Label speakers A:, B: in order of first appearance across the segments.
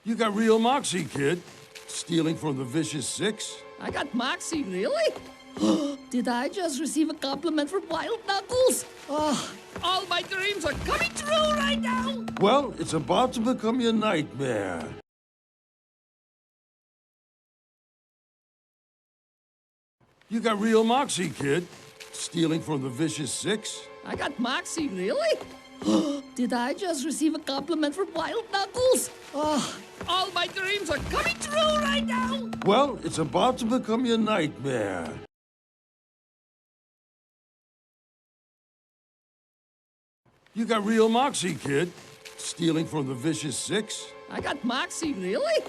A: You got real moxie, kid. Stealing from the Vicious Six?
B: I got moxie, really? Did I just receive a compliment from Wild Knuckles? Oh, all my dreams are coming true right now!
A: Well, it's about to become your nightmare. You got real moxie, kid. Stealing from the Vicious Six?
B: I got moxie, really? Did I just receive a compliment from Wild Knuckles? Oh, all my dreams are coming true right now!
A: Well, it's about to become your nightmare. You got real moxie, kid. Stealing from the Vicious Six?
B: I got moxie, really?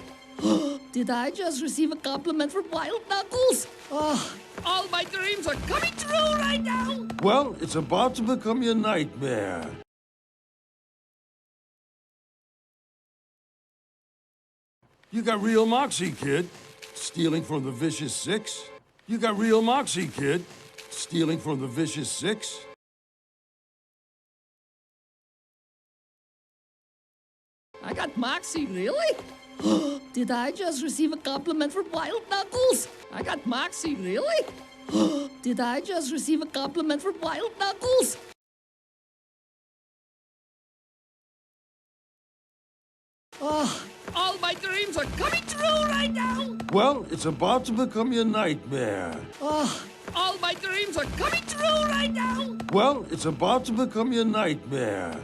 B: Did I just receive a compliment from Wild Knuckles? Oh, all my dreams are coming true right now!
A: Well, it's about to become your nightmare. You got real moxie, kid. Stealing from the Vicious Six? You got real moxie, kid. Stealing from the Vicious Six?
B: I got moxie, really? Did I just receive a compliment from Wild Knuckles? I got moxie, really? Did I just receive a compliment from Wild Knuckles? Oh, all my dreams are coming true right now!
A: Well, it's about to become your nightmare.
B: Oh, all my dreams are coming true right now!
A: Well, it's about to become your nightmare.